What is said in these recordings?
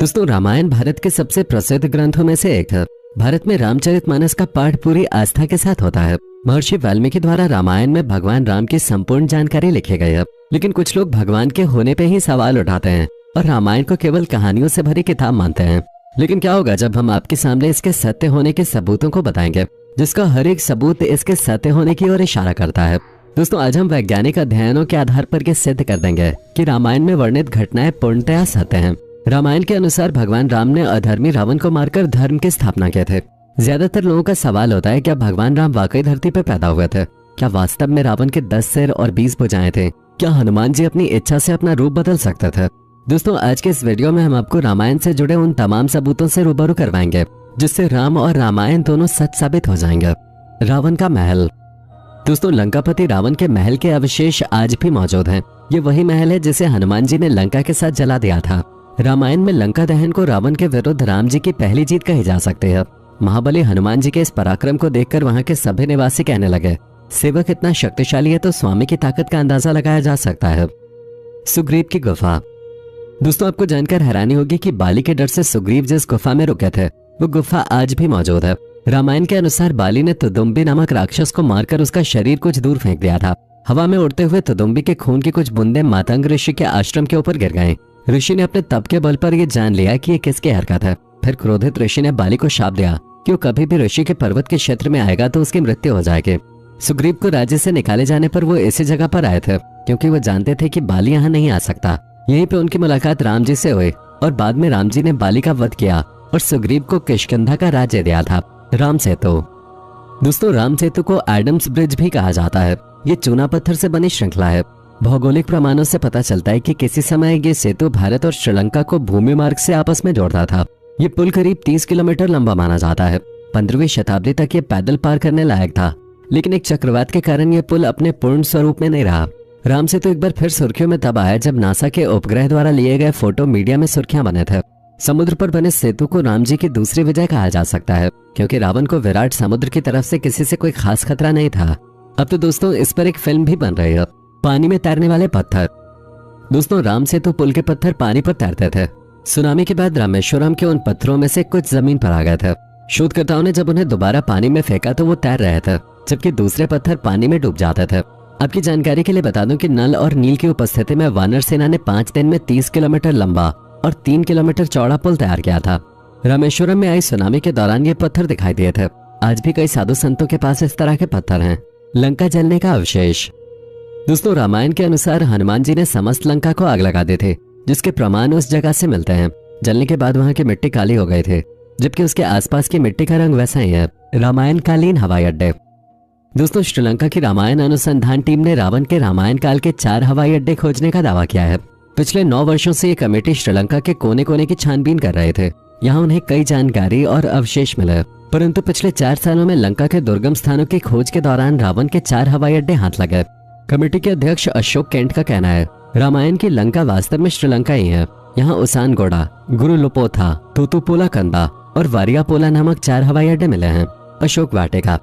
दोस्तों, रामायण भारत के सबसे प्रसिद्ध ग्रंथों में से एक है। भारत में रामचरितमानस का पाठ पूरी आस्था के साथ होता है। महर्षि वाल्मीकि द्वारा रामायण में भगवान राम की संपूर्ण जानकारी लिखी गई है, लेकिन कुछ लोग भगवान के होने पे ही सवाल उठाते हैं और रामायण को केवल कहानियों से भरी किताब मानते हैं। लेकिन क्या होगा जब हम आपके सामने इसके सत्य होने के सबूतों को बताएंगे, जिसका हर एक सबूत इसके सत्य होने की ओर इशारा करता है। दोस्तों, आज हम वैज्ञानिक अध्ययनों के आधार पर यह सिद्ध कर देंगे कि रामायण में वर्णित घटनाएं पूर्णतया सत्य हैं। रामायण के अनुसार भगवान राम ने अधर्मी रावण को मारकर धर्म की स्थापना की थी। ज्यादातर लोगों का सवाल होता है, क्या भगवान राम वाकई धरती पर पैदा हुए थे? क्या वास्तव में रावण के 10 सिर और 20 भुजाएं थे? क्या हनुमान जी अपनी इच्छा से अपना रूप बदल सकते थे? दोस्तों, आज के इस वीडियो में हम आपको रामायण से जुड़े उन तमाम सबूतों से रूबरू करवाएंगे जिससे राम और रामायण दोनों सच साबित हो जाएंगे। रावण का महल। दोस्तों, लंकापति रावण के महल के अवशेष आज भी मौजूद हैं। ये वही महल है जिसे हनुमान जी ने लंका के साथ जला दिया था। रामायण में लंका दहन को रावण के विरुद्ध राम जी की पहली जीत कही जा सकती है। महाबली हनुमान जी के इस पराक्रम को देखकर वहां के सभी निवासी कहने लगे, सेवक इतना शक्तिशाली है तो स्वामी की ताकत का अंदाजा लगाया जा सकता है। सुग्रीव की गुफा। दोस्तों, आपको जानकर हैरानी होगी कि बाली के डर से सुग्रीव जिस गुफा में रुके थे वो गुफा आज भी मौजूद है। रामायण के अनुसार बाली ने तुदुम्बी नामक राक्षस को मारकर उसका शरीर कुछ दूर फेंक दिया था। हवा में उड़ते हुए तुदुम्बी के खून की कुछ बूंदें मातंग ऋषि के आश्रम के ऊपर गिर गए। ऋषि ने अपने तप के बल पर यह जान लिया कि ये किसकी हरकत है। फिर क्रोधित ऋषि ने बाली को शाप दिया कि वो कभी भी ऋषि के पर्वत के क्षेत्र में आएगा तो उसकी मृत्यु हो जाएगी। सुग्रीव को राज्य से निकाले जाने पर वो इसी जगह पर आए थे क्योंकि वो जानते थे कि बाली यहाँ नहीं आ सकता। यहीं पे उनकी मुलाकात राम जी से हुई और बाद में राम जी ने बाली का वध किया और सुग्रीव को किष्किंधा का राज्य दिया था। राम सेतु। दोस्तों, राम सेतु को एडम्स ब्रिज भी कहा जाता है। ये चूना पत्थर से बनी श्रृंखला है। भौगोलिक प्रमाणों से पता चलता है कि किसी समय ये सेतु भारत और श्रीलंका को भूमि मार्ग से आपस में जोड़ता था। ये पुल करीब 30 किलोमीटर लंबा माना जाता है। 15वीं शताब्दी तक ये पैदल पार करने लायक था, लेकिन एक चक्रवात के कारण ये पुल अपने पूर्ण स्वरूप में नहीं रहा। राम सेतु एक बार फिर सुर्खियों में तब आया जब नासा के उपग्रह द्वारा लिए गए फोटो मीडिया में सुर्खियां बने थे। समुद्र पर बने सेतु को राम जी की दूसरी विजय कहा जा सकता है क्योंकि रावण को विराट समुद्र की तरफ से किसी से कोई खास खतरा नहीं था। अब तो दोस्तों इस पर एक फिल्म भी बन रही है। पानी में तैरने वाले पत्थर। दोस्तों, राम सेतु पुल के पत्थर पानी पर तैरते थे। सुनामी के बाद रामेश्वरम के उन पत्थरों में से कुछ जमीन पर आ गए थे। शोधकर्ताओं ने जब उन्हें दोबारा पानी में फेंका तो वो तैर रहे थे, जबकि दूसरे पत्थर पानी में डूब जाते थे। आपकी जानकारी के लिए बता दूं कि नल और नील की उपस्थिति में वानर सेना ने 5 दिन में 30 किलोमीटर लंबा और 3 किलोमीटर चौड़ा पुल तैयार किया था। रामेश्वरम में आई सुनामी के दौरान ये पत्थर दिखाई दिए थे। आज भी कई साधु संतों के पास इस तरह के पत्थर हैं। लंका जलने का अवशेष। दोस्तों, रामायण के अनुसार हनुमान जी ने समस्त लंका को आग लगा दी थी, जिसके प्रमाण उस जगह से मिलते हैं। जलने के बाद वहां की मिट्टी काली हो गई थी, जबकि उसके आसपास की मिट्टी का रंग वैसा ही है। रामायण कालीन हवाई अड्डे। दोस्तों, श्रीलंका की रामायण अनुसंधान टीम ने रावण के रामायण काल के 4 हवाई अड्डे खोजने का दावा किया है। पिछले 9 वर्षों से ये कमेटी श्रीलंका के कोने कोने की छानबीन कर रहे थे। यहाँ उन्हें कई जानकारी और अवशेष मिले, परंतु पिछले 4 सालों में लंका के दुर्गम स्थानों की खोज के दौरान रावण के 4 हवाई अड्डे हाथ लगे। कमेटी के अध्यक्ष अशोक केंट का कहना है, रामायण की लंका वास्तव में श्रीलंका ही है। यहाँ उसानगोड़ा, गुरुलोपोथा, तूतुपुला कंदा और वारियापोला नामक 4 हवाई अड्डे मिले हैं। अशोक वाटिका।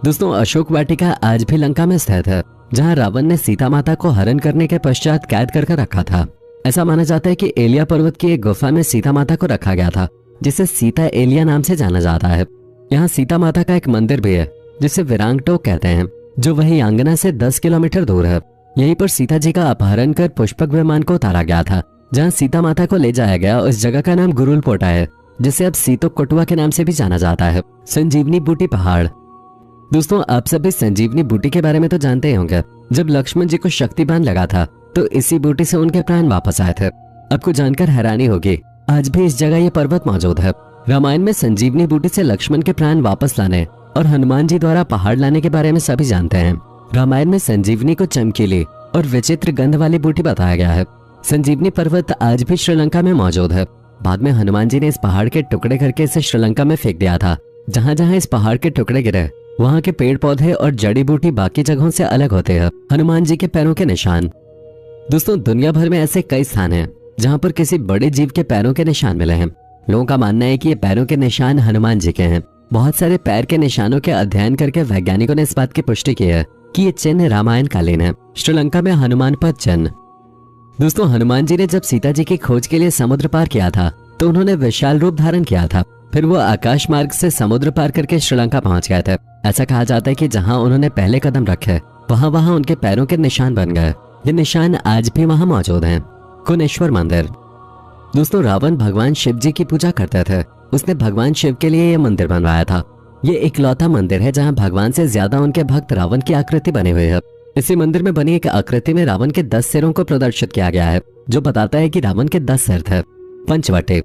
दोस्तों, अशोक वाटिका आज भी लंका में स्थित है, जहाँ रावण ने सीता माता को हरण करने के पश्चात कैद करके रखा था। ऐसा माना जाता है कि एलिया पर्वत की एक गुफा में सीता माता को रखा गया था, जिसे सीता एलिया नाम से जाना जाता है। यहाँ सीता माता का एक मंदिर भी है जिसे विरांगटोक कहते हैं, जो वही आंगना से 10 किलोमीटर दूर है। यहीं पर सीता जी का अपहरण कर पुष्पक विमान को उतारा गया था। जहाँ सीता माता को ले जाया गया उस जगह का नाम गुरुलपोटा है, जिसे अब सीतो कटुआ के नाम से भी जाना जाता है। संजीवनी बूटी पहाड़। दोस्तों, आप सभी संजीवनी बूटी के बारे में तो जानते ही होंगे। जब लक्ष्मण जी को शक्तिबाण लगा था तो इसी बूटी से उनके प्राण वापस आए थे। आपको जानकर हैरानी होगी, आज भी इस जगह ये पर्वत मौजूद है। रामायण में संजीवनी बूटी से लक्ष्मण के प्राण वापस लाने और हनुमान जी द्वारा पहाड़ लाने के बारे में सभी जानते हैं। रामायण में संजीवनी को चमकीली और विचित्र गंध वाली बूटी बताया गया है। संजीवनी पर्वत आज भी श्रीलंका में मौजूद है। बाद में हनुमान जी ने इस पहाड़ के टुकड़े करके इसे श्रीलंका में फेंक दिया था। जहाँ जहाँ इस पहाड़ के टुकड़े गिरे वहाँ के पेड़ पौधे और जड़ी बूटी बाकी जगहों से अलग होते हैं। हनुमान जी के पैरों के निशान। दोस्तों, दुनिया भर में ऐसे कई स्थान हैं जहाँ पर किसी बड़े जीव के पैरों के निशान मिले हैं। लोगों का मानना है कि ये पैरों के निशान हनुमान जी के हैं। बहुत सारे पैर के निशानों के अध्ययन करके वैज्ञानिकों ने इस बात की पुष्टि की है कि ये चिन्ह रामायण कालीन है। श्रीलंका में हनुमान पद चिन्ह। दोस्तों, हनुमान जी ने जब सीता जी की खोज के लिए समुद्र पार किया था तो उन्होंने विशाल रूप धारण किया था। फिर वो आकाश मार्ग से समुद्र पार करके श्रीलंका पहुंच गए थे। ऐसा कहा जाता है कि जहां उन्होंने पहले कदम रखे वहां उनके पैरों के निशान बन गए। ये निशान आज भी वहां मौजूद हैं। कुनेश्वर मंदिर। दोस्तों, रावण भगवान शिव जी की पूजा करते थे। उसने भगवान शिव के लिए यह मंदिर बनवाया था। ये इकलौता मंदिर है जहां भगवान से ज्यादा उनके भक्त रावण की आकृति बनी हुई है। इसी मंदिर में बनी एक आकृति में रावण के 10 सिरों को प्रदर्शित किया गया है, जो बताता है कि रावण के 10 सिर थे। पंचवटी।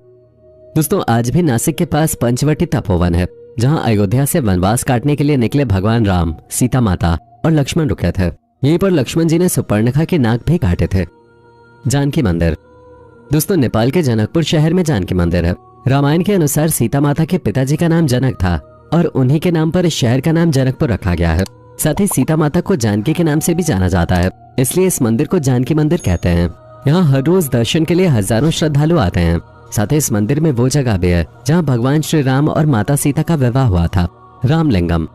दोस्तों, आज भी नासिक के पास पंचवटी तपोवन है, जहां अयोध्या से वनवास काटने के लिए निकले भगवान राम, सीता माता और लक्ष्मण रुके थे। यहीं पर लक्ष्मण जी ने सुपर्णखा के नाक भी काटे थे। जानकी मंदिर। दोस्तों, नेपाल के जनकपुर शहर में जानकी मंदिर है। रामायण के अनुसार सीता माता के पिताजी का नाम जनक था और उन्हीं के नाम पर इस शहर का नाम जनकपुर रखा गया है। साथ ही सीता माता को जानकी के नाम से भी जाना जाता है, इसलिए इस मंदिर को जानकी मंदिर कहते हैं। यहाँ हर रोज दर्शन के लिए हजारों श्रद्धालु आते हैं। साथ ही इस मंदिर में वो जगह भी है जहाँ भगवान श्री राम और माता सीता का विवाह हुआ था, रामलिंगम।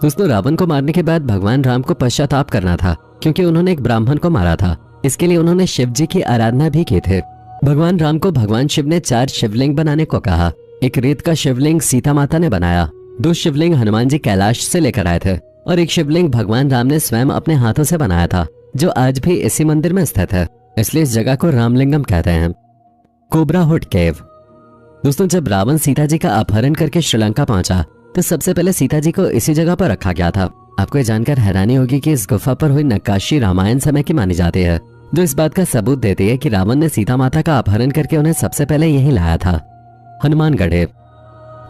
दोस्तों, रावण को मारने के बाद भगवान राम को पश्चाताप करना था, क्योंकि उन्होंने एक ब्राह्मण को मारा था। इसके लिए उन्होंने शिव जी की आराधना भी की थी। भगवान राम को भगवान शिव ने 4 शिवलिंग बनाने को कहा। एक रेत का शिवलिंग सीता माता ने बनाया, 2 शिवलिंग हनुमान जी कैलाश से लेकर आए थे और एक शिवलिंग भगवान राम ने स्वयं अपने हाथों से बनाया था, जो आज भी इसी मंदिर में स्थित है। इसलिए इस जगह को रामलिंगम कहते हैं। कोबरा हुड केव। दोस्तों, जब रावण सीता जी का अपहरण करके श्रीलंका पहुंचा तो सबसे पहले सीता जी को इसी जगह पर रखा गया था। आपको ये जानकर हैरानी होगी कि इस गुफा पर हुई नक्काशी रामायण समय की मानी जाती है, जो इस बात का सबूत देती है कि रावण ने सीता माता का अपहरण करके उन्हें सबसे पहले यहीं लाया था। हनुमानगढ़।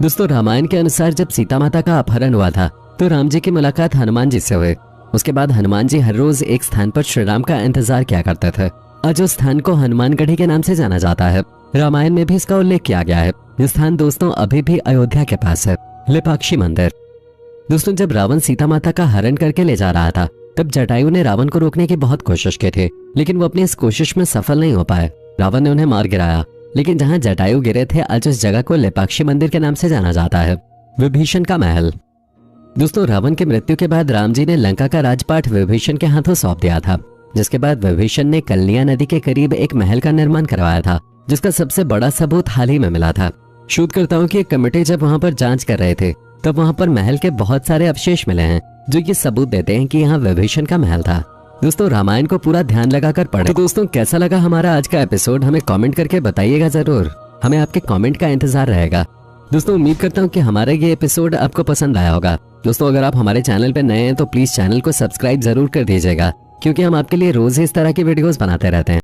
दोस्तों, रामायण के अनुसार जब सीता माता का अपहरण हुआ था तो राम जी की मुलाकात हनुमान जी से हुई। उसके बाद हनुमान जी हर रोज एक स्थान पर श्री राम का इंतजार किया करते थे। आज उस स्थान को हनुमानगढ़ी के नाम से जाना जाता है। रामायण में भी इसका उल्लेख किया गया है। यह स्थान दोस्तों अभी भी अयोध्या के पास है। लेपाक्षी मंदिर। दोस्तों, जब रावण सीता माता का हरण करके ले जा रहा था तब जटायु ने रावण को रोकने की बहुत कोशिश की थी, लेकिन वो अपनी इस कोशिश में सफल नहीं हो पाए। रावण ने उन्हें मार गिराया, लेकिन जहां जटायु गिरे थे आज उस जगह को लेपाक्षी मंदिर के नाम से जाना जाता है। विभीषण का महल। दोस्तों, रावण की मृत्यु के बाद राम जी ने लंका का राजपाट विभीषण के हाथों सौंप दिया था, जिसके बाद विभीषण ने कलिया नदी के करीब एक महल का निर्माण करवाया था, जिसका सबसे बड़ा सबूत हाल ही में मिला था। शोधकर्ताओं की एक कमेटी जब वहां पर जांच कर रहे थे तब वहां पर महल के बहुत सारे अवशेष मिले हैं, जो ये सबूत देते हैं कि यहाँ विभीषण का महल था। दोस्तों, रामायण को पूरा ध्यान लगाकर पढ़ें। तो दोस्तों, कैसा लगा हमारा आज का एपिसोड, हमें कमेंट करके बताइएगा जरूर। हमें आपके कमेंट का इंतजार रहेगा। दोस्तों, उम्मीद करता हूँ कि हमारा ये एपिसोड आपको पसंद आया होगा। दोस्तों, अगर आप हमारे चैनल पर नए हैं तो प्लीज चैनल को सब्सक्राइब जरूर कर दीजिएगा, क्योंकि हम आपके लिए रोज इस तरह की वीडियोस बनाते रहते हैं।